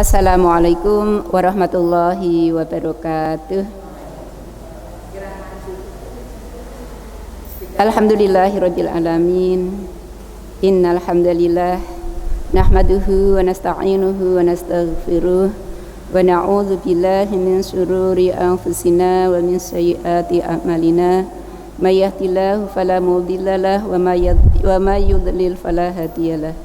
Assalamualaikum warahmatullahi wabarakatuh. Alhamdulillahirabbil alamin. Innal hamdalillah nahmaduhu wa nasta'inuhu wa nastaghfiruh wa na'udzu billahi min syururi anfusina wa min sayyiati a'malina. May yahdihillahu fala mudhillalah wa may yudlil fala hadiyalah.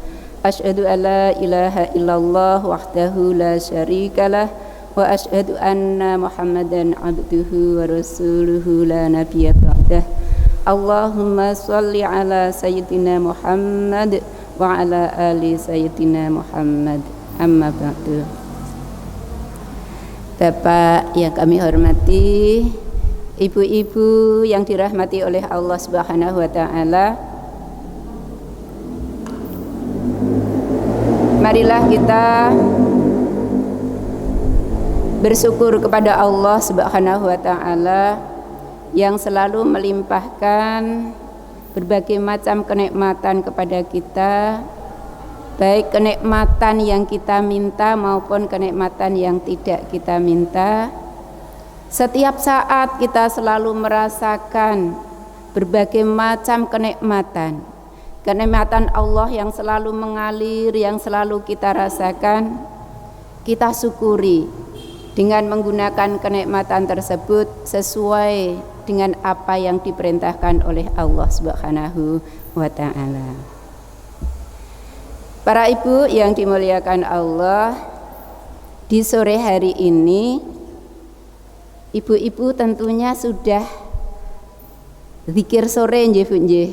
Asyhadu an la ilaha illallah wahdahu la syarikalah wa asyhadu anna Muhammadan abduhu wa rasuluhu la nabiyya ba'dah. Allahumma shalli ala sayyidina Muhammad wa ala ali sayyidina Muhammad. Amma ba'du. Bapak yang kami hormati, ibu-ibu yang dirahmati oleh Allah Subhanahu wa taala, marilah kita bersyukur kepada Allah Subhanahu wa taala yang selalu melimpahkan berbagai macam kenikmatan kepada kita, baik kenikmatan yang kita minta maupun kenikmatan yang tidak kita minta. Setiap saat kita selalu merasakan berbagai macam kenikmatan Allah yang selalu mengalir, yang selalu kita rasakan. Kita syukuri dengan menggunakan kenikmatan tersebut sesuai dengan apa yang diperintahkan oleh Allah Subhanahu wa taala. Para ibu yang dimuliakan Allah, di sore hari ini ibu-ibu tentunya sudah zikir sore nggih Bu nggih.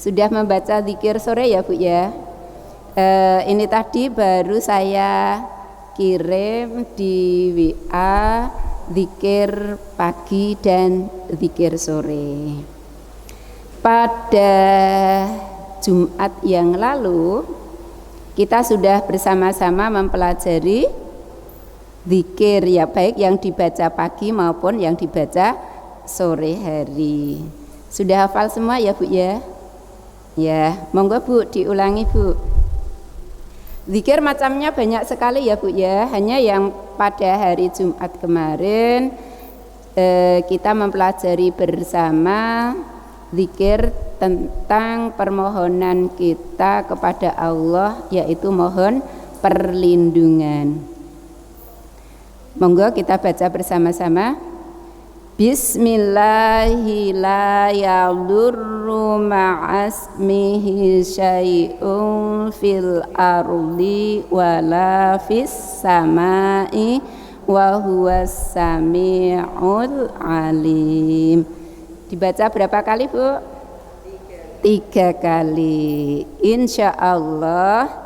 Sudah membaca zikir sore ya Bu ya. Ini tadi baru saya kirim di WA zikir pagi dan zikir sore. Pada Jumat yang lalu kita sudah bersama-sama mempelajari zikir ya, baik yang dibaca pagi maupun yang dibaca sore hari. Sudah hafal semua ya Bu ya? Ya, monggo Bu diulangi Bu. Zikir macamnya banyak sekali ya Bu ya. Hanya yang pada hari Jumat kemarin kita mempelajari bersama zikir tentang permohonan kita kepada Allah, yaitu mohon perlindungan. Monggo kita baca bersama-sama. Bismillahi la yadurru ma'asmihi syai'un fil ardi wala fis samai wa huwas sami'ul alim. Dibaca berapa kali Bu? 3 kali. Insya Allah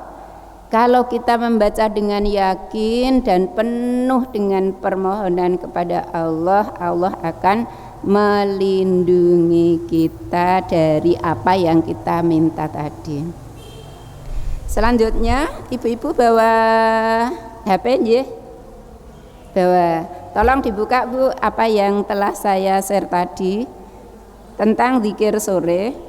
kalau kita membaca dengan yakin dan penuh dengan permohonan kepada Allah, Allah akan melindungi kita dari apa yang kita minta tadi. Selanjutnya, ibu-ibu bawa HP nggih? Bawa. Tolong dibuka Bu apa yang telah saya share tadi tentang zikir sore.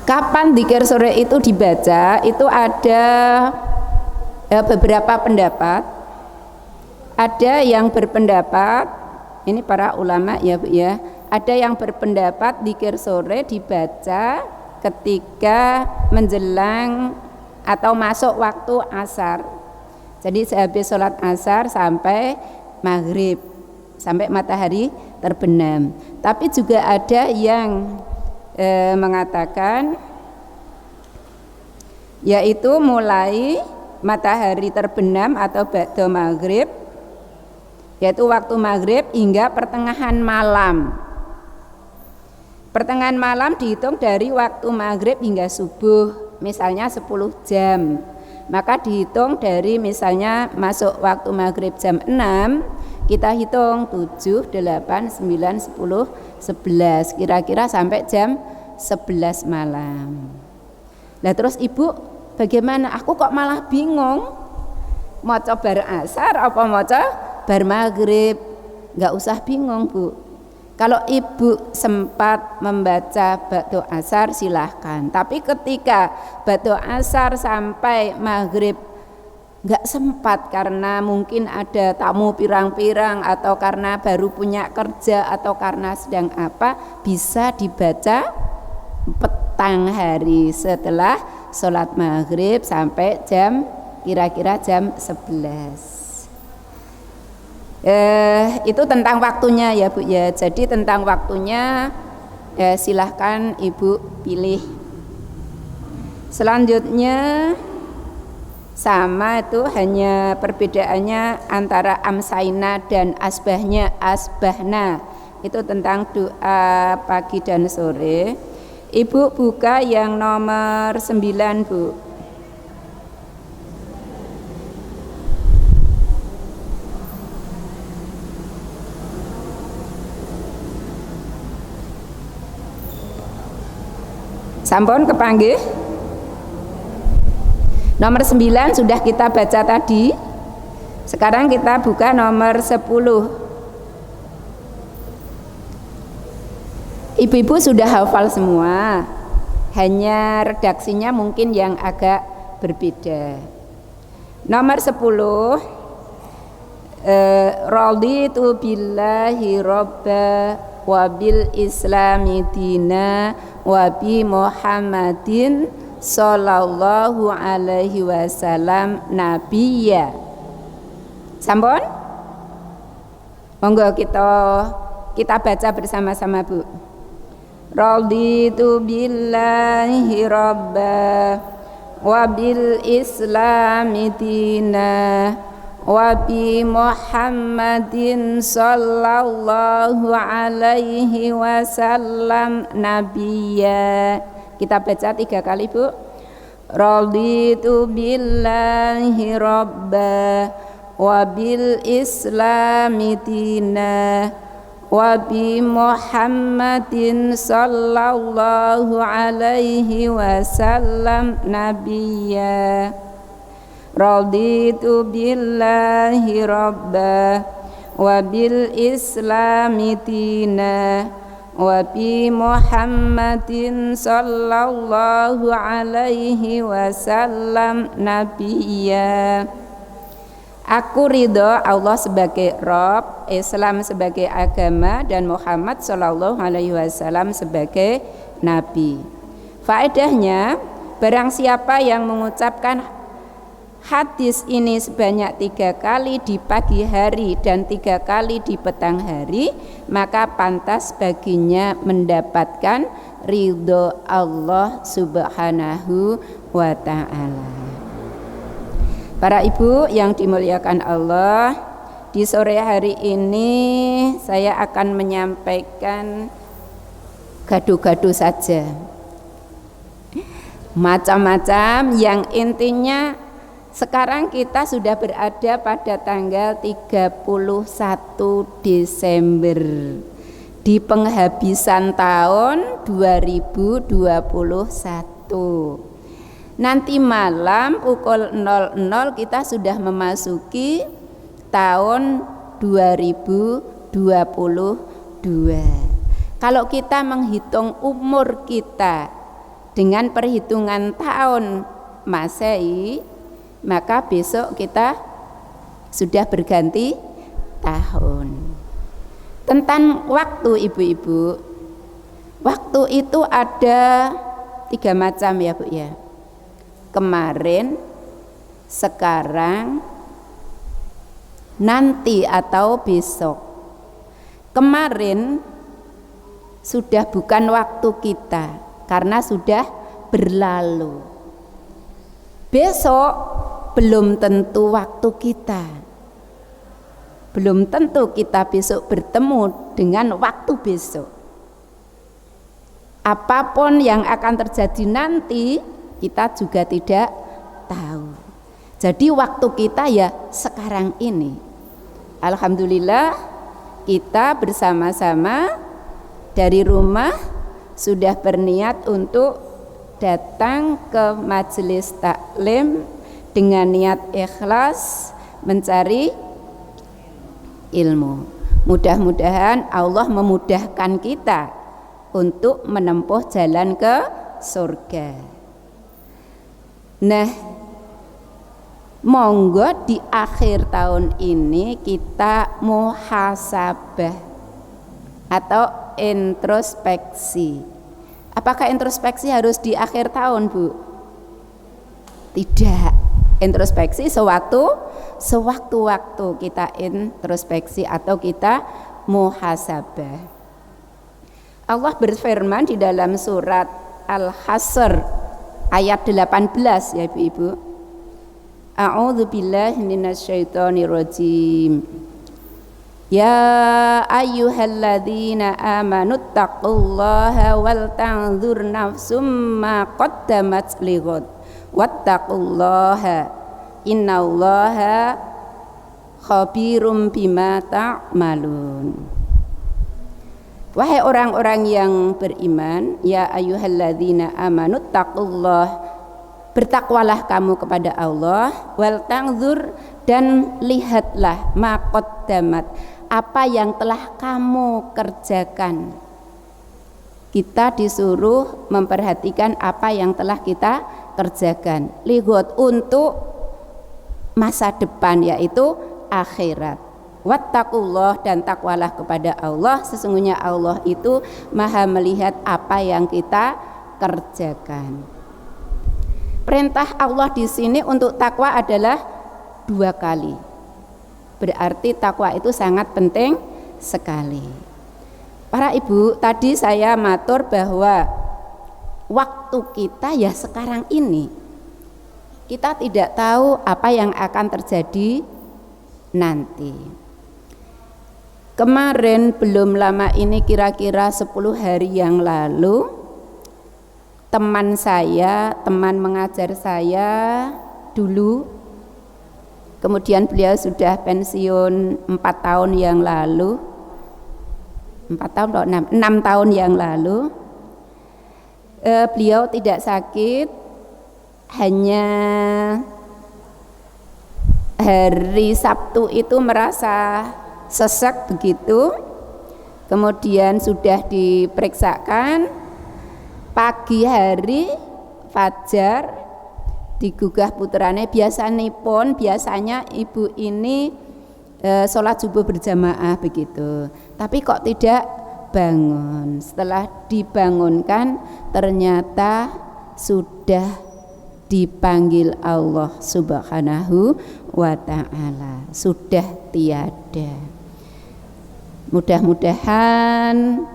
Kapan zikir sore itu dibaca? Itu ada beberapa pendapat. Ada yang berpendapat, ini para ulama ya Bu ya, ada yang berpendapat zikir sore dibaca ketika menjelang atau masuk waktu asar. Jadi sehabis sholat asar sampai maghrib, sampai matahari terbenam. Tapi juga ada yang mengatakan yaitu mulai matahari terbenam atau ba'da maghrib, yaitu waktu maghrib hingga pertengahan malam. Pertengahan malam dihitung dari waktu maghrib hingga subuh, misalnya 10 jam. Maka dihitung dari misalnya masuk waktu maghrib jam 6, kita hitung 7, 8, 9, 10, 11, kira-kira sampai jam 11 malam. Nah terus ibu bagaimana? Aku kok malah bingung, maca bar asar apa maca bar maghrib? Gak usah bingung Bu. Kalau ibu sempat membaca ba'da asar silahkan. Tapi ketika ba'da asar sampai maghrib nggak sempat karena mungkin ada tamu pirang-pirang atau karena baru punya kerja atau karena sedang apa, bisa dibaca petang hari setelah sholat maghrib sampai kira-kira jam 11. Itu tentang waktunya ya Bu ya. Jadi tentang waktunya silahkan Ibu pilih. Selanjutnya sama, itu hanya perbedaannya antara amsaina dan asbahna. Itu tentang doa pagi dan sore. Ibu buka yang nomor 9 Bu. Sampun kepanggih. Nomor 9 sudah kita baca tadi. Sekarang kita buka nomor 10. Ibu-ibu sudah hafal semua. Hanya redaksinya mungkin yang agak berbeda. Nomor 10. Raditu billahi robba wa bil islami dina wa bi Muhammadin sallallahu alaihi wasallam nabiyya. Sampun? Monggo kita baca bersama-sama Bu. Raditu billahi robba wa bil islami dina wa bi Muhammadin sallallahu alaihi wasallam nabiyya. Kita baca 3 kali Bu. Raditu billahi robba wa bil islami dina wa bi Muhammadin sallallahu alaihi wasallam nabiyya. Raditu billahi robba wa bil islami dina wa bi Muhammadin sallallahu alaihi wasallam nabiyya. Aku ridho Allah sebagai Rabb, Islam sebagai agama, dan Muhammad sallallahu alaihi wasallam sebagai nabi. Faedahnya, barang siapa yang mengucapkan hadis ini sebanyak 3 kali di pagi hari dan 3 kali di petang hari, maka pantas baginya mendapatkan ridho Allah subhanahu wa ta'ala. Para ibu yang dimuliakan Allah, di sore hari ini saya akan menyampaikan gado-gado saja, macam-macam, yang intinya sekarang kita sudah berada pada tanggal 31 Desember di penghabisan tahun 2021. Nanti malam pukul 00 kita sudah memasuki tahun 2022. Kalau kita menghitung umur kita dengan perhitungan tahun Masehi, maka besok kita sudah berganti tahun. Tentang waktu ibu-ibu, waktu itu ada 3 macam ya Bu ya. Kemarin, sekarang, nanti atau besok. Kemarin sudah bukan waktu kita karena sudah berlalu. Besok belum tentu waktu kita. Belum tentu kita besok bertemu dengan waktu besok. Apapun yang akan terjadi nanti, kita juga tidak tahu. Jadi waktu kita ya sekarang ini. Alhamdulillah kita bersama-sama dari rumah sudah berniat untuk datang ke majelis taklim dengan niat ikhlas mencari ilmu. Mudah-mudahan Allah memudahkan kita untuk menempuh jalan ke surga. Nah, monggo di akhir tahun ini kita muhasabah atau introspeksi. Apakah introspeksi harus di akhir tahun, Bu? Tidak. Introspeksi sewaktu-waktu kita introspeksi atau kita muhasabah. Allah berfirman di dalam surat Al-Hasr ayat 18 ya Ibu. A'udzu billahi minasyaitonir rajim. Ya ayyuhalladzina amanu taqullaha wal tanzur nafsum ma qaddamat lighad wattaqullaha innallaha khabirum bima ta'malun. Wahai orang-orang yang beriman, ya ayyuhalladzina amanu taqullaha, bertakwalah kamu kepada Allah, wal tanzur, dan lihatlah ma qaddamat, apa yang telah kamu kerjakan. Kita disuruh memperhatikan apa yang telah kita kerjakan, lihat untuk masa depan yaitu akhirat. Wattaqullah, dan takwalah kepada Allah, sesungguhnya Allah itu maha melihat apa yang kita kerjakan. Perintah Allah di sini untuk takwa adalah 2 kali. Berarti takwa itu sangat penting sekali. Para ibu, tadi saya matur bahwa waktu kita ya sekarang ini. Kita tidak tahu apa yang akan terjadi nanti. Kemarin belum lama ini, kira-kira 10 hari yang lalu, teman mengajar saya dulu, kemudian beliau sudah pensiun 4 tahun yang lalu, 6 tahun yang lalu. Beliau tidak sakit, hanya hari Sabtu itu merasa sesek begitu, kemudian sudah diperiksakan, pagi hari fajar digugah putrane. Biasanya ibu ini sholat subuh berjamaah begitu, tapi kok tidak bangun. Setelah dibangunkan ternyata sudah dipanggil Allah Subhanahu wa ta'ala, sudah tiada. Mudah-mudahan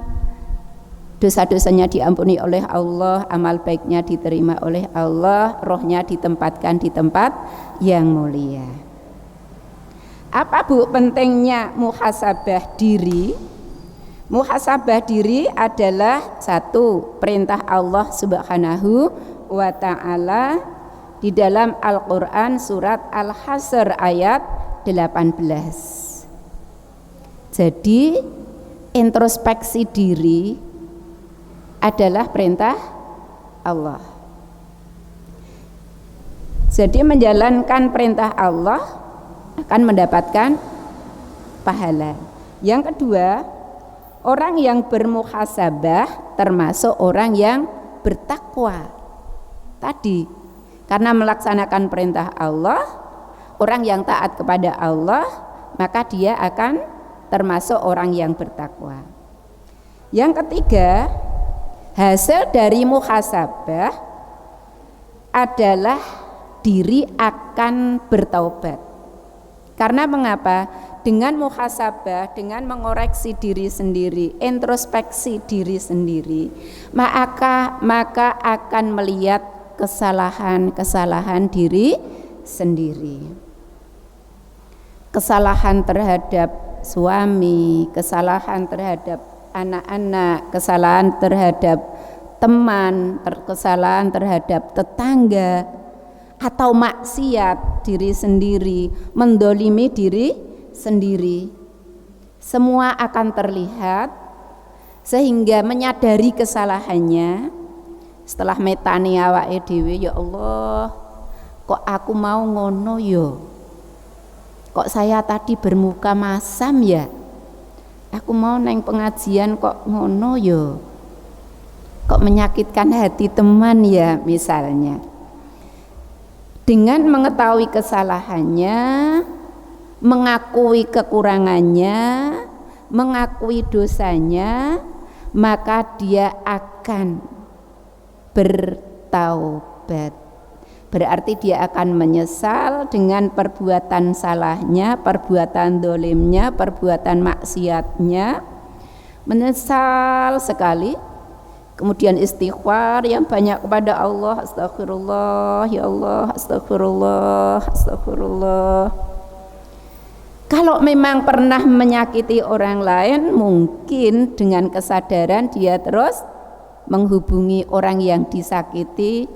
dosa-dosanya diampuni oleh Allah, amal baiknya diterima oleh Allah, rohnya ditempatkan di tempat yang mulia. Apa Bu pentingnya muhasabah diri? Muhasabah diri adalah satu, perintah Allah Subhanahu wa ta'ala di dalam Al-Quran surat Al-Hasr ayat 18. Jadi introspeksi diri adalah perintah Allah. Jadi menjalankan perintah Allah akan mendapatkan pahala. Yang kedua, orang yang bermuhasabah termasuk orang yang bertakwa. Tadi karena melaksanakan perintah Allah, orang yang taat kepada Allah, maka dia akan termasuk orang yang bertakwa. Yang ketiga, hasil dari muhasabah adalah diri akan bertaubat. Karena mengapa? Dengan muhasabah, dengan mengoreksi diri sendiri, introspeksi diri sendiri, maka akan melihat kesalahan-kesalahan diri sendiri. Kesalahan terhadap suami, kesalahan terhadap anak-anak, kesalahan terhadap teman, kesalahan terhadap tetangga, atau maksiat diri sendiri, mendolimi diri sendiri, semua akan terlihat, sehingga menyadari kesalahannya. Setelah metani awake dhewe, ya Allah, kok aku mau ngono yo, kok saya tadi bermuka masam ya, Aku mau neng pengajian kok ngono yo, kok menyakitkan hati teman ya misalnya. Dengan mengetahui kesalahannya, mengakui kekurangannya, mengakui dosanya, maka dia akan bertaubat. Berarti dia akan menyesal dengan perbuatan salahnya, perbuatan dolimnya, perbuatan maksiatnya, menyesal sekali. Kemudian istighfar yang banyak kepada Allah, astagfirullah, ya Allah, astagfirullah, astagfirullah. Kalau memang pernah menyakiti orang lain, mungkin dengan kesadaran dia terus menghubungi orang yang disakiti.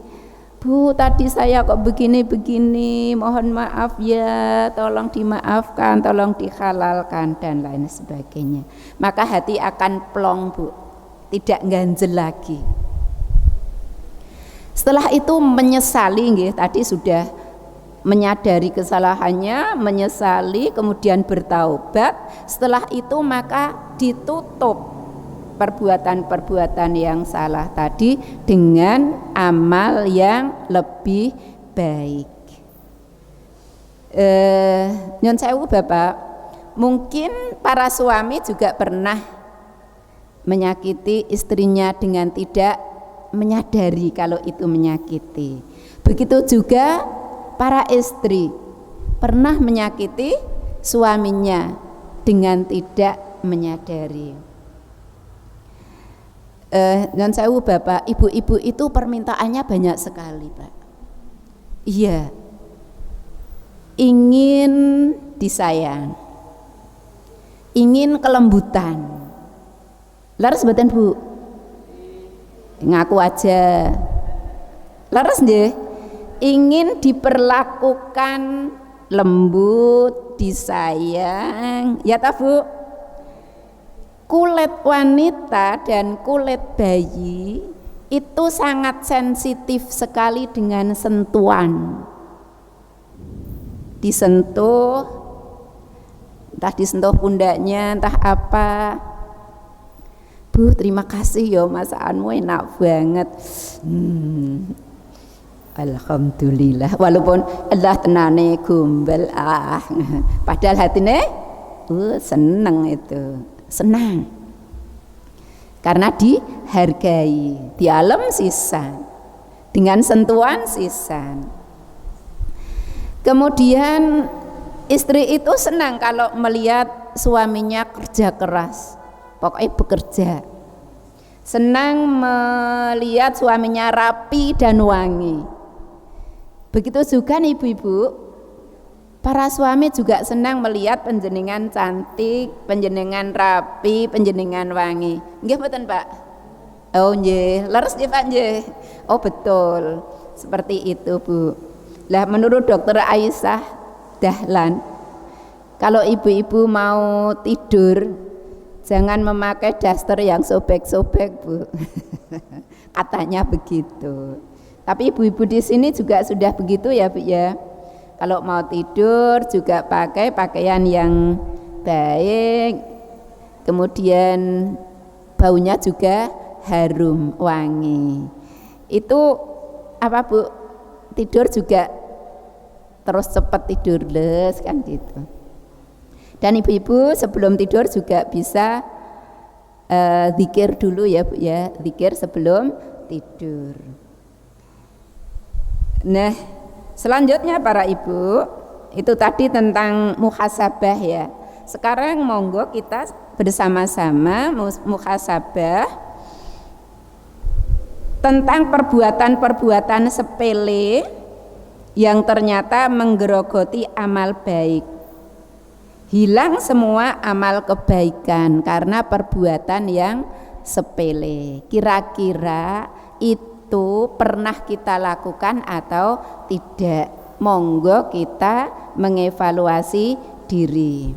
Bu, tadi saya kok begini-begini, mohon maaf ya, tolong dimaafkan, tolong dihalalkan, dan lain sebagainya. Maka hati akan plong, Bu, tidak ganjel lagi. Setelah itu menyesali, nggih, tadi sudah menyadari kesalahannya, menyesali, kemudian bertaubat. Setelah itu maka ditutup perbuatan-perbuatan yang salah tadi dengan amal yang lebih baik. Nyon sewu Bapak, mungkin para suami juga pernah menyakiti istrinya dengan tidak menyadari kalau itu menyakiti. Begitu juga para istri pernah menyakiti suaminya dengan tidak menyadari. Nyon sewu Bapak, ibu-ibu itu permintaannya banyak sekali, Pak. Iya, ingin disayang, ingin kelembutan. Laras mboten, Bu? Ngaku aja. Laras nggih? Ingin diperlakukan lembut, disayang, ya ta, Bu? Kulit wanita dan kulit bayi itu sangat sensitif sekali dengan sentuhan. Disentuh, entah disentuh pundaknya, entah apa. Bu, terima kasih ya, masakanmu enak banget. Alhamdulillah, walaupun Allah tenane gombel, padahal hatine seneng itu. Senang karena dihargai, di alam sisan, dengan sentuhan sisan. Kemudian istri itu senang kalau melihat suaminya kerja keras, pokoknya bekerja. Senang melihat suaminya rapi dan wangi. Begitu juga nih ibu-ibu, para suami juga senang melihat panjenengan cantik, panjenengan rapi, panjenengan wangi. Nggih mboten, Pak? Oh nggih, leres nggih Pak nggih. Oh betul. Seperti itu, Bu. Lah menurut Dokter Aisyah Dahlan, kalau ibu-ibu mau tidur jangan memakai daster yang sobek-sobek, Bu. Katanya begitu. Tapi ibu-ibu di sini juga sudah begitu ya, Bu ya. Kalau mau tidur juga pakai pakaian yang baik, kemudian baunya juga harum, wangi. Itu apa, Bu? Tidur juga terus cepat tidur les kan gitu. Dan ibu-ibu sebelum tidur juga bisa zikir dulu ya, Bu ya, zikir sebelum tidur. Nah, selanjutnya para ibu, itu tadi tentang muhasabah ya. Sekarang monggo kita bersama-sama muhasabah tentang perbuatan-perbuatan sepele yang ternyata menggerogoti amal baik. Hilang semua amal kebaikan karena perbuatan yang sepele. Kira-kira itu pernah kita lakukan atau tidak? Monggo kita mengevaluasi diri.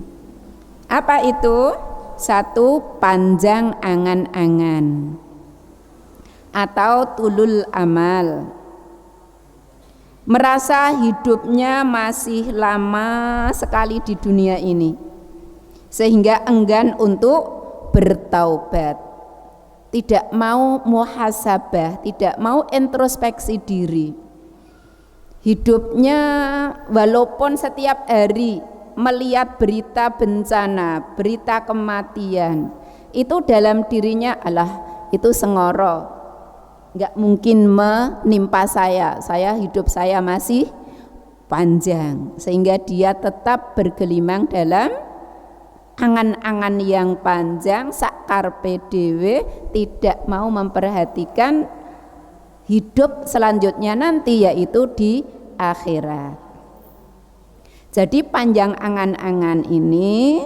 Apa itu? Satu, panjang angan-angan atau tulul amal, merasa hidupnya masih lama sekali di dunia ini, sehingga enggan untuk bertaubat, tidak mau muhasabah, tidak mau introspeksi diri. Hidupnya walaupun setiap hari melihat berita bencana, berita kematian, itu dalam dirinya itu sengoro, nggak mungkin menimpa saya hidup saya masih panjang, sehingga dia tetap bergelimang dalam angan-angan yang panjang, sak karpe dewe, tidak mau memperhatikan hidup selanjutnya nanti, yaitu di akhirat. Jadi panjang angan-angan ini,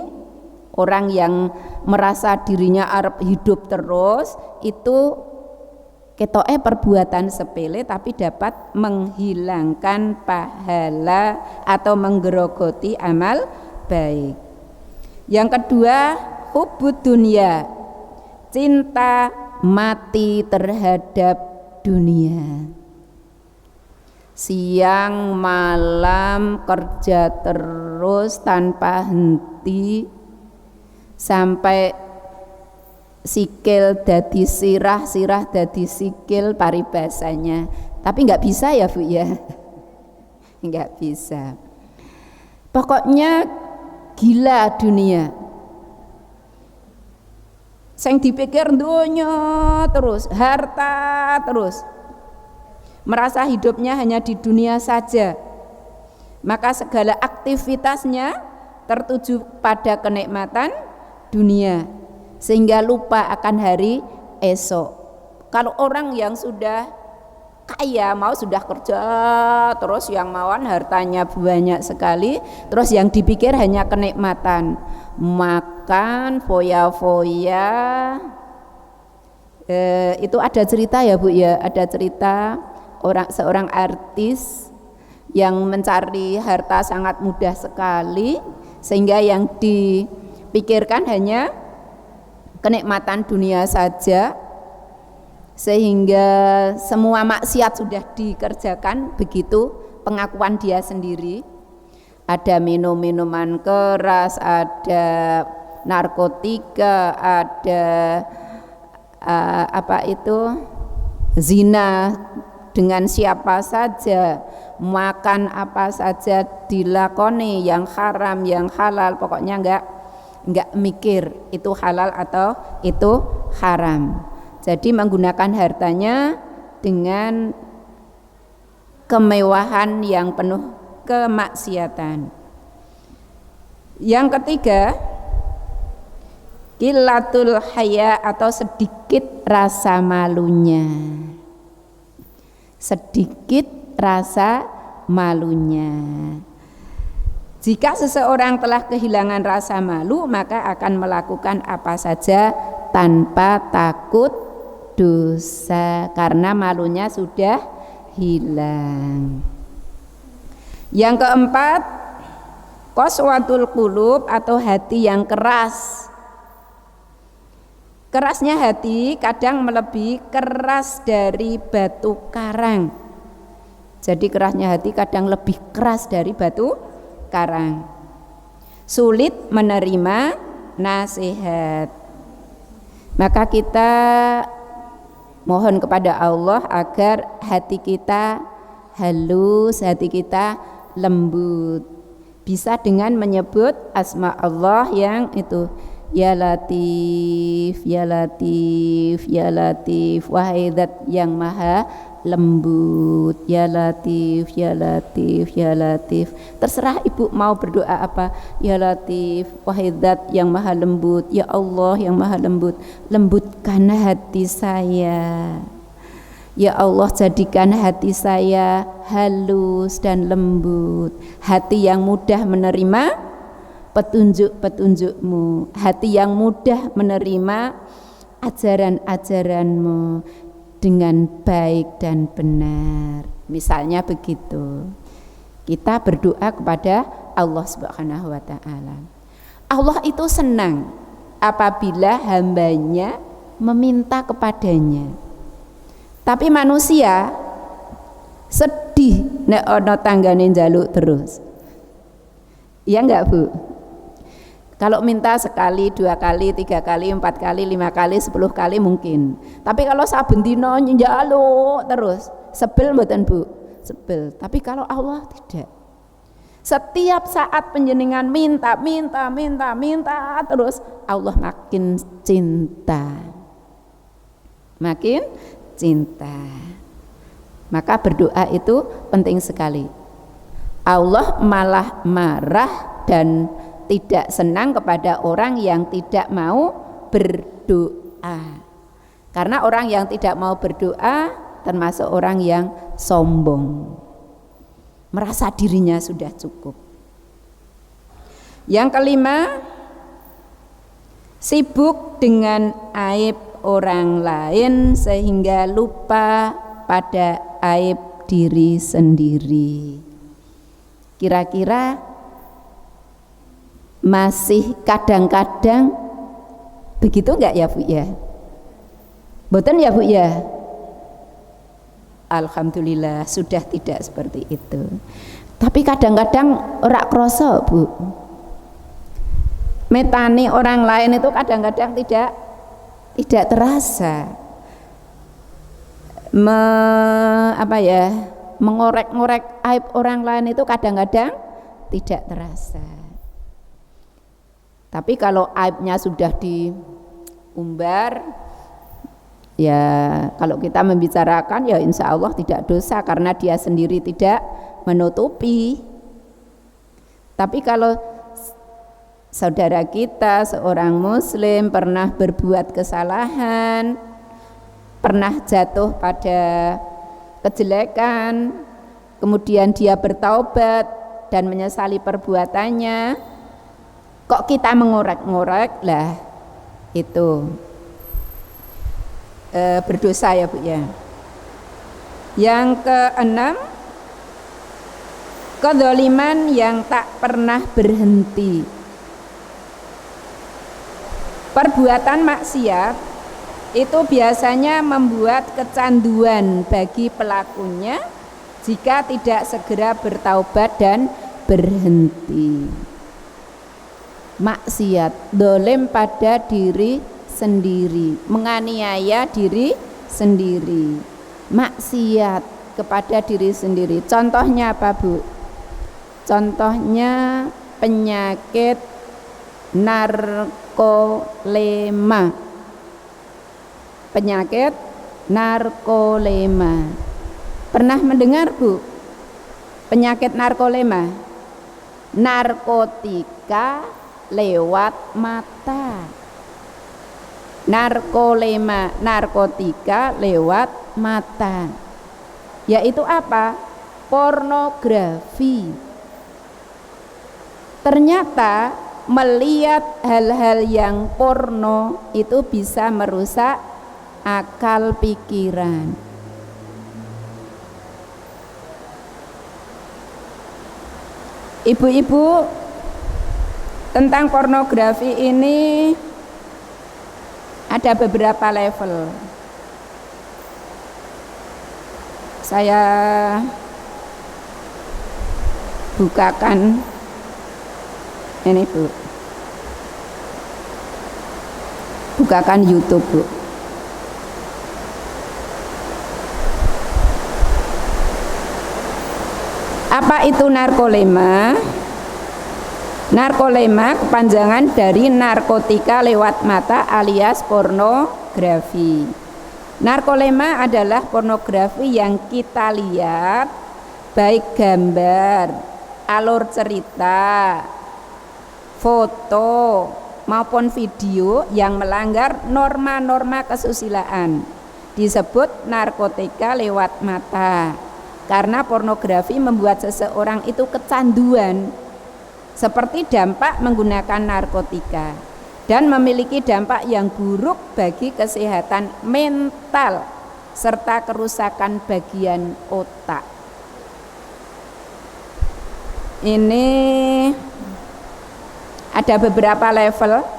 orang yang merasa dirinya arep hidup terus, itu ketoke perbuatan sepele tapi dapat menghilangkan pahala atau menggerogoti amal baik. Yang kedua, hubud dunia, cinta mati terhadap dunia. Siang malam kerja terus tanpa henti sampai sikil dadi sirah, sirah dadi sikil paribasanya. Tapi nggak bisa ya Bu ya, nggak bisa. Pokoknya gila dunia. Sing dipikir dunia terus, harta terus. Merasa hidupnya hanya di dunia saja. Maka segala aktivitasnya tertuju pada kenikmatan dunia, sehingga lupa akan hari esok. Kalau orang yang sudah kaya, mau sudah kerja terus, yang mauan hartanya banyak sekali, terus yang dipikir hanya kenikmatan, makan foya-foya. Itu ada cerita ya Bu ya, ada cerita seorang artis yang mencari harta sangat mudah sekali, sehingga yang dipikirkan hanya kenikmatan dunia saja, sehingga semua maksiat sudah dikerjakan. Begitu pengakuan dia sendiri. Ada minum-minuman keras, ada narkotika, ada zina dengan siapa saja, makan apa saja dilakoni, yang haram yang halal, pokoknya enggak mikir itu halal atau itu haram. Jadi menggunakan hartanya dengan kemewahan yang penuh kemaksiatan. Yang ketiga, qillatul haya atau sedikit rasa malunya. Sedikit rasa malunya. Jika seseorang telah kehilangan rasa malu, maka akan melakukan apa saja tanpa takut dosa, karena malunya sudah hilang. Yang keempat, qaswatul qulub atau hati yang keras. Kerasnya hati kadang melebihi keras dari batu karang. Jadi kerasnya hati kadang lebih keras dari batu karang. Sulit menerima nasihat. Maka kita mohon kepada Allah agar hati kita halus, hati kita lembut. Bisa dengan menyebut asma Allah yang itu, Ya Latif, Ya Latif, Ya Latif, wahai Zat yang maha lembut, Ya Latif, Ya Latif, Ya Latif. Terserah ibu mau berdoa apa. Ya Latif, wahai Zat yang maha lembut, Ya Allah yang maha lembut, lembutkan hati saya. Ya Allah, jadikan hati saya halus dan lembut, hati yang mudah menerima petunjuk-petunjukmu, hati yang mudah menerima ajaran-ajaranmu dengan baik dan benar. Misalnya begitu. Kita berdoa kepada Allah Subhanahu wa ta'ala. Allah itu senang apabila hambanya meminta kepadanya. Tapi manusia sedih nek ana tanggane njaluk terus. Iya enggak Bu? Kalau minta sekali, 2 kali, 3 kali, 4 kali, 5 kali, 10 kali mungkin. Tapi kalau saben dina njaluk terus, sebel mboten Bu? Sebel. Tapi kalau Allah tidak. Setiap saat panjenengan minta terus, Allah makin cinta. Makin cinta. Maka berdoa itu penting sekali. Allah malah marah dan tidak senang kepada orang yang tidak mau berdoa. Karena orang yang tidak mau berdoa termasuk orang yang sombong, merasa dirinya sudah cukup. Yang kelima, sibuk dengan aib orang lain sehingga lupa pada aib diri sendiri. Kira-kira masih kadang-kadang begitu enggak ya Bu ya? Boten ya Bu ya? Alhamdulillah sudah tidak seperti itu. Tapi kadang-kadang ora kroso Bu. Metani orang lain itu kadang-kadang tidak terasa. Mengorek-ngorek aib orang lain itu kadang-kadang tidak terasa. Tapi kalau aibnya sudah diumbar, ya kalau kita membicarakan ya insya Allah tidak dosa karena dia sendiri tidak menutupi. Tapi kalau saudara kita seorang muslim pernah berbuat kesalahan, pernah jatuh pada kejelekan, kemudian dia bertaubat dan menyesali perbuatannya, kok kita mengorek-ngorek, lah itu berdosa ya Bu ya. Yang keenam, kedzaliman yang tak pernah berhenti. Perbuatan maksiat itu biasanya membuat kecanduan bagi pelakunya jika tidak segera bertaubat dan berhenti. Maksiat, dolim pada diri sendiri, menganiaya diri sendiri, maksiat kepada diri sendiri. Contohnya apa Bu? Contohnya penyakit narkolema. Penyakit narkolema. Pernah mendengar Bu? Penyakit narkolema? Narkotika lewat mata. Narkolema, narkotika lewat mata. Yaitu apa? Pornografi. Ternyata melihat hal-hal yang porno itu bisa merusak akal pikiran. Ibu-ibu, tentang pornografi ini ada beberapa level. Saya bukakan ini Bu. Bukakan YouTube Bu. Apa itu narkolema? Narkolema kepanjangan dari narkotika lewat mata alias pornografi. Narkolema adalah pornografi yang kita lihat, baik gambar, alur cerita, foto maupun video yang melanggar norma-norma kesusilaan, disebut narkotika lewat mata. Karena pornografi membuat seseorang itu kecanduan, seperti dampak menggunakan narkotika, dan memiliki dampak yang buruk bagi kesehatan mental serta kerusakan bagian otak. Ini ada beberapa level.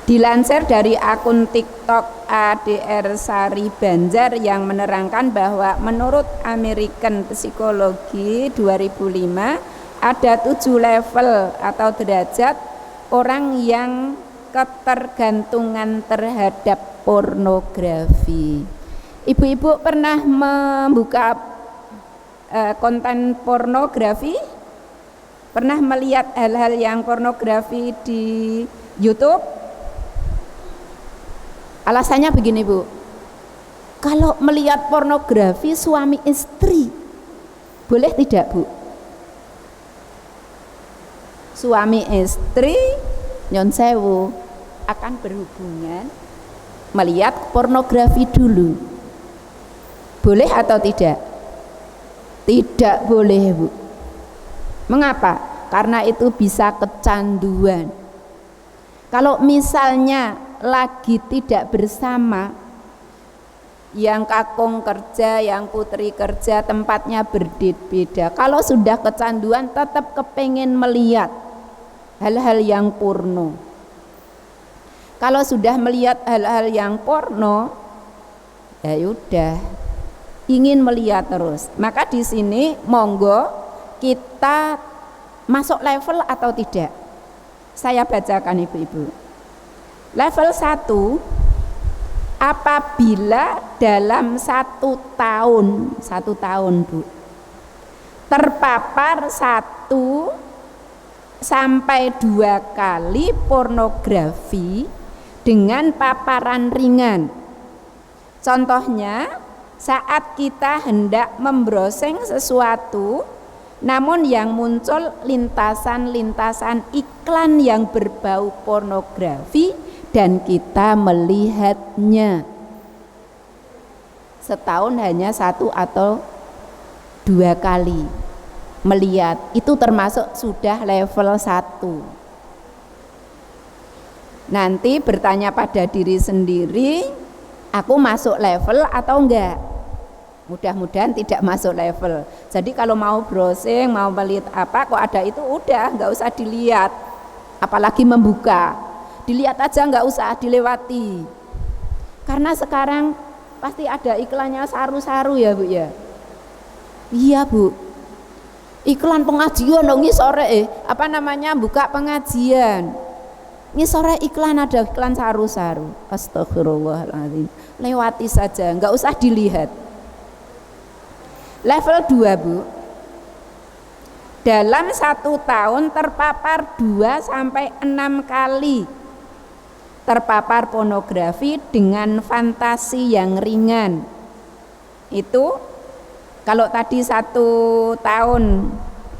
Dilansir dari akun TikTok ADR Sari Banjar yang menerangkan bahwa menurut American Psychology 2005, ada 7 level atau derajat orang yang ketergantungan terhadap pornografi. Ibu-ibu pernah membuka konten pornografi? Pernah melihat hal-hal yang pornografi di YouTube? Alasannya begini, Bu. Kalau melihat pornografi suami istri, boleh tidak, Bu? Suami istri nyon sewu akan berhubungan melihat pornografi dulu. Boleh atau tidak? Tidak boleh, Bu. Mengapa? Karena itu bisa kecanduan. Kalau misalnya lagi tidak bersama, yang kakung kerja, yang putri kerja, tempatnya berbeda. Kalau sudah kecanduan tetap kepengen melihat hal-hal yang porno. Kalau sudah melihat hal-hal yang porno, ya udah ingin melihat terus. Maka di sini monggo kita masuk level atau tidak. Saya bacakan ibu-ibu. Level 1, apabila dalam 1 tahun Bu, terpapar 1 sampai 2 kali pornografi dengan paparan ringan. Contohnya, saat kita hendak membrowsing sesuatu, namun yang muncul lintasan-lintasan iklan yang berbau pornografi dan kita melihatnya. Setahun hanya 1 atau 2 kali melihat, itu termasuk sudah level 1. Nanti bertanya pada diri sendiri, aku masuk level atau enggak? Mudah-mudahan tidak masuk level. Jadi kalau mau browsing, mau melihat apa, kok ada itu, udah enggak usah dilihat, apalagi membuka. Dilihat aja, enggak usah dilewati. Karena sekarang pasti ada iklannya saru-saru ya Bu ya. Iya Bu, iklan pengajian dong sore buka pengajian. Ini sore iklan, ada iklan saru-saru. Astagfirullahaladzim. Lewati saja, enggak usah dilihat. Level 2 Bu, dalam 1 tahun terpapar 2 sampai 6 kali terpapar pornografi dengan fantasi yang ringan. Itu kalau tadi 1 tahun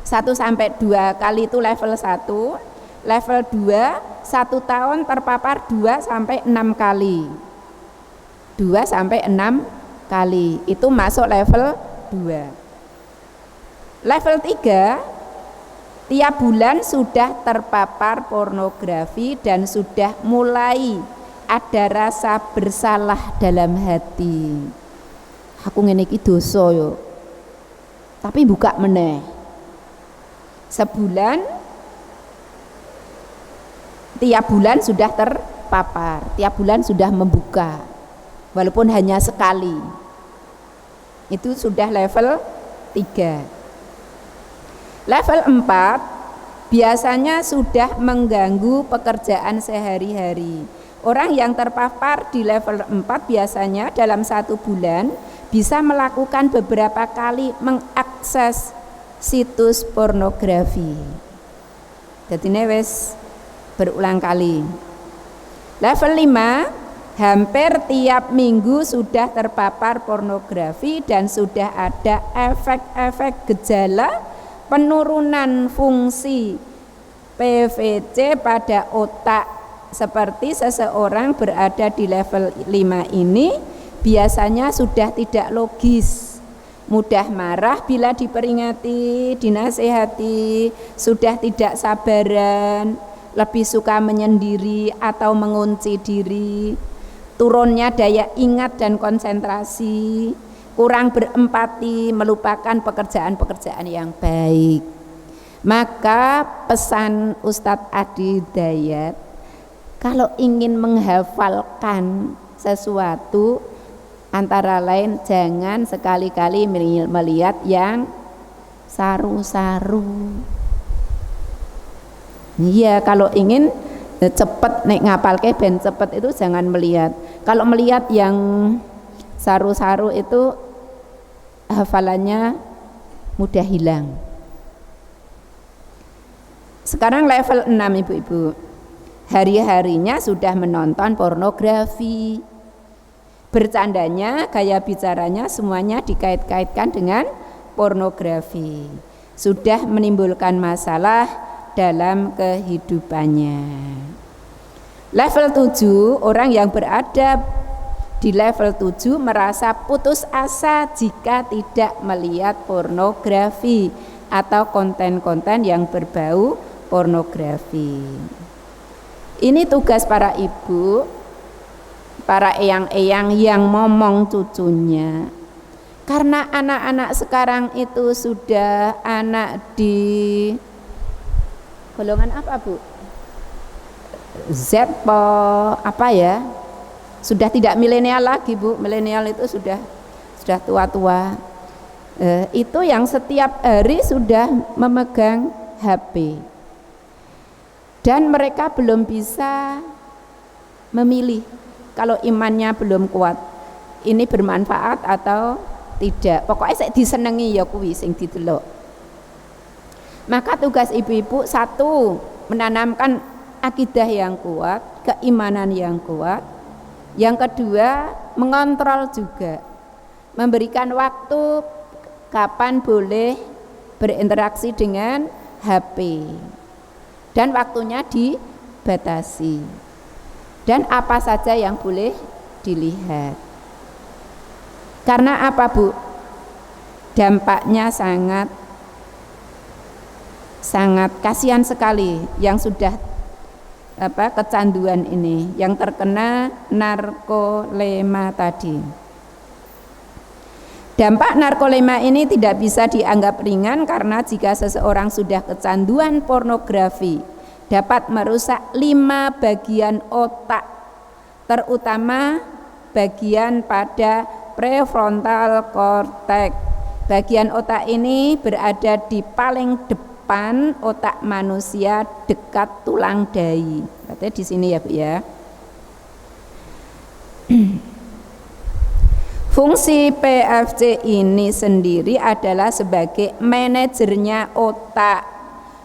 1 sampai 2 kali itu level 1. Level 2, 1 tahun terpapar 2 sampai 6 kali. 2 sampai 6 kali itu masuk level 2. Level 3, tiap bulan sudah terpapar pornografi dan sudah mulai ada rasa bersalah dalam hati. Aku ngene iki dosa yo. Tapi buka meneh. Sebulan, tiap bulan sudah terpapar, tiap bulan sudah membuka, walaupun hanya sekali. Itu sudah level 3. Level 4 biasanya sudah mengganggu pekerjaan sehari-hari. Orang yang terpapar di level 4 biasanya dalam 1 bulan bisa melakukan beberapa kali mengakses situs pornografi. Jadi ini wis berulang kali. Level 5, hampir tiap minggu sudah terpapar pornografi dan sudah ada efek-efek gejala penurunan fungsi PVC pada otak, seperti seseorang berada di level 5 ini biasanya sudah tidak logis, mudah marah bila diperingati, dinasehati, sudah tidak sabaran, lebih suka menyendiri atau mengunci diri, turunnya daya ingat dan konsentrasi, kurang berempati, melupakan pekerjaan-pekerjaan yang baik. Maka pesan Ustadz Adi Hidayat, kalau ingin menghafalkan sesuatu, antara lain jangan sekali-kali melihat yang saru-saru. Iya, kalau ingin cepet nek ngapalke ben cepet itu jangan melihat. Kalau melihat yang saru-saru itu hafalannya mudah hilang. Sekarang level 6 ibu-ibu, hari-harinya sudah menonton pornografi, bercandanya, gaya bicaranya semuanya dikait-kaitkan dengan pornografi, sudah menimbulkan masalah dalam kehidupannya. Level 7, orang yang berada di level 7 merasa putus asa jika tidak melihat pornografi atau konten-konten yang berbau pornografi. Ini tugas para ibu, para eyang-eyang yang ngomong cucunya. Karena anak-anak sekarang itu sudah anak di golongan apa, Bu? Z apa ya? Sudah tidak milenial lagi, Bu. Milenial itu sudah tua-tua. Itu yang setiap hari sudah memegang HP. Dan mereka belum bisa memilih kalau imannya belum kuat. Ini bermanfaat atau tidak. Pokoknya saya disenengi ya kuwi sing didelok. Maka tugas ibu-ibu, satu, menanamkan akidah yang kuat, keimanan yang kuat. Yang kedua, mengontrol juga, memberikan waktu kapan boleh berinteraksi dengan HP dan waktunya dibatasi, dan apa saja yang boleh dilihat. Karena apa, Bu? Dampaknya sangat kasihan sekali yang sudah kecanduan ini, yang terkena narkolema tadi. Dampak narkolema ini tidak bisa dianggap ringan karena jika seseorang sudah kecanduan pornografi dapat merusak 5 bagian otak, terutama bagian pada prefrontal cortex. Bagian otak ini berada di paling depan otak manusia dekat tulang dahi. Berarti di sini ya, Bu ya. Fungsi PFC ini sendiri adalah sebagai manajernya otak,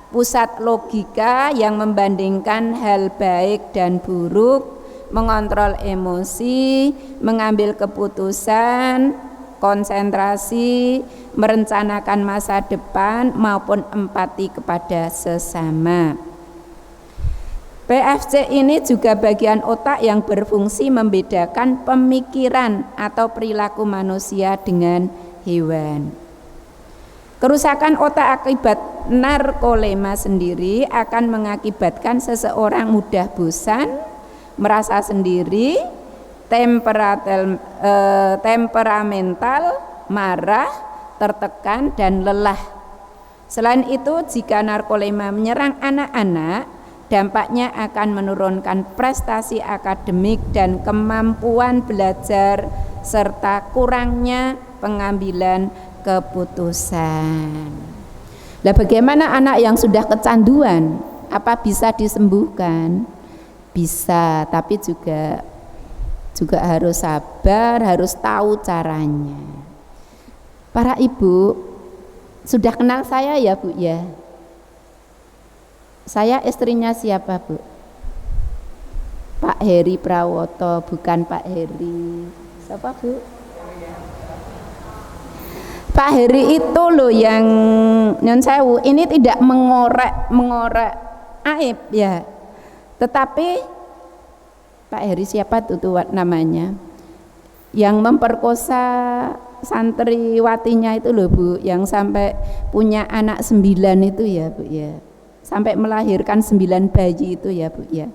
pusat logika yang membandingkan hal baik dan buruk, mengontrol emosi, mengambil keputusan, konsentrasi, merencanakan masa depan maupun empati kepada sesama. PFC ini juga bagian otak yang berfungsi membedakan pemikiran atau perilaku manusia dengan hewan. Kerusakan otak akibat narkolema sendiri akan mengakibatkan seseorang mudah bosan, merasa sendiri, temperamental, marah, tertekan, dan lelah. Selain itu, jika narkolema menyerang anak-anak, dampaknya akan menurunkan prestasi akademik dan kemampuan belajar serta kurangnya pengambilan keputusan. Lah bagaimana anak yang sudah kecanduan? Apa bisa disembuhkan? Bisa, tapi juga harus sabar, harus tahu caranya. Para ibu sudah kenal saya ya, Bu ya? Saya istrinya siapa, Bu? Pak Heri Prawoto, bukan Pak Heri. Siapa, Bu? Pak Heri itu loh yang nyon sewu, ini tidak mengorek aib ya. Tetapi Pak Heri siapa tuh namanya? Yang memperkosa santriwatinya itu loh, Bu, yang sampai punya anak 9 itu ya, Bu ya. Sampai melahirkan 9 bayi itu ya, Bu ya.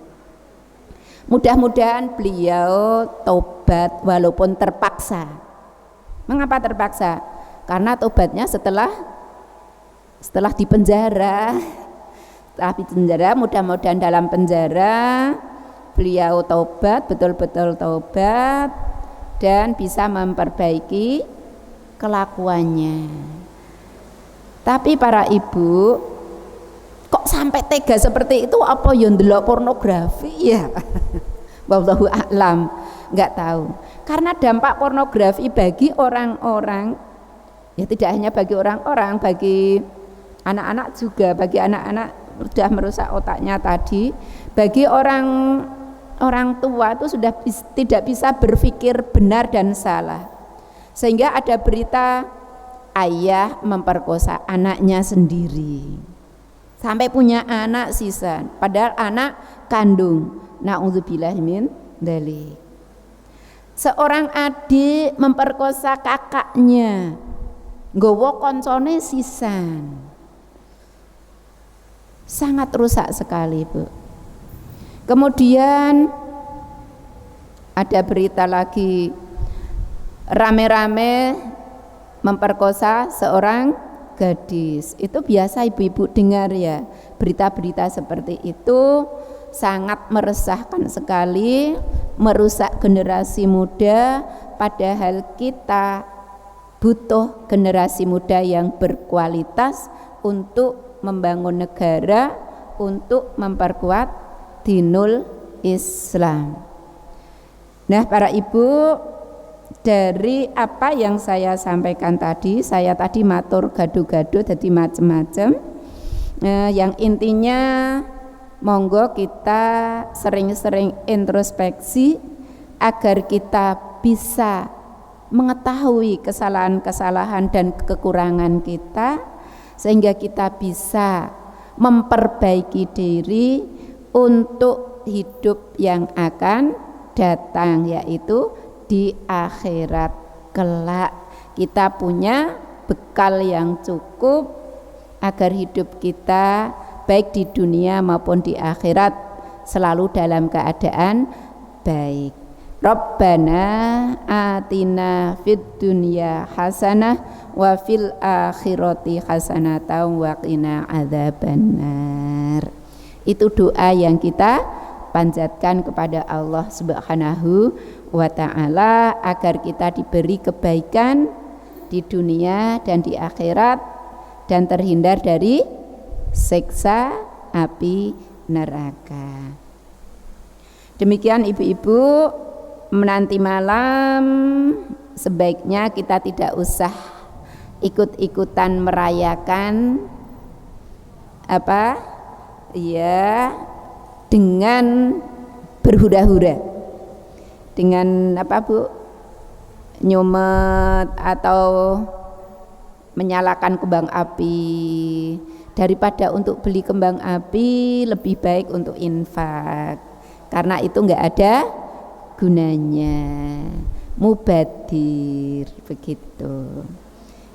Mudah-mudahan beliau tobat walaupun terpaksa. Mengapa terpaksa? Karena tobatnya setelah di penjara. Setelah di penjara, mudah-mudahan dalam penjara beliau tobat, betul-betul tobat, dan bisa memperbaiki kelakuannya. Tapi para ibu, kok kok sampai tega seperti itu, apa yo ndelok pornografi ya. Wallahu a'lam, nggak tahu. Karena dampak pornografi bagi orang-orang, ya tidak hanya bagi orang-orang, bagi anak-anak juga, bagi anak-anak sudah merusak otaknya tadi, bagi orang tua itu sudah tidak bisa berpikir benar dan salah, sehingga ada berita ayah memperkosa anaknya sendiri sampai punya anak sisa, padahal anak kandung. Na'udzubillah min dzalik. Seorang adik memperkosa kakaknya, nggawa koncone sisan. Sangat rusak sekali, Bu. Kemudian ada berita lagi, rame-rame memperkosa seorang gadis. Itu biasa ibu-ibu dengar ya, berita-berita seperti itu. Sangat meresahkan sekali, merusak generasi muda, padahal kita butuh generasi muda yang berkualitas untuk membangun negara, untuk memperkuat dinul Islam. Nah, para ibu, dari apa yang saya sampaikan tadi, saya tadi matur gado-gado jadi macam-macam. Yang intinya monggo kita sering-sering introspeksi agar kita bisa mengetahui kesalahan-kesalahan dan kekurangan kita, sehingga kita bisa memperbaiki diri untuk hidup yang akan datang, yaitu di akhirat kelak. Kita punya bekal yang cukup agar hidup kita baik di dunia maupun di akhirat selalu dalam keadaan baik. Rabbana atina fid dunya hasanah wa fil akhirati hasanatan wa qina adzabannar. Itu doa yang kita panjatkan kepada Allah Subhanahu wa ta'ala agar kita diberi kebaikan di dunia dan di akhirat dan terhindar dari siksa api neraka. Demikian ibu-ibu, menanti malam sebaiknya kita tidak usah ikut-ikutan merayakan dengan berhura-hura, dengan nyumet atau menyalakan kembang api. Daripada untuk beli kembang api, lebih baik untuk infak, karena itu enggak ada gunanya, mubadir begitu.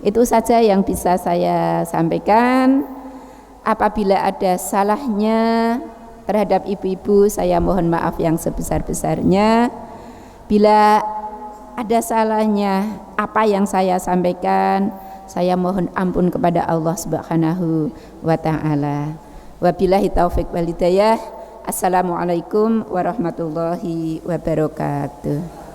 Itu saja yang bisa saya sampaikan. Apabila ada salahnya terhadap ibu-ibu, saya mohon maaf yang sebesar-besarnya. Bila ada salahnya apa yang saya sampaikan, saya mohon ampun kepada Allah Subhanahu wa ta'ala. Wabillahi taufiq wal hidayah. Assalamualaikum warahmatullahi wabarakatuh.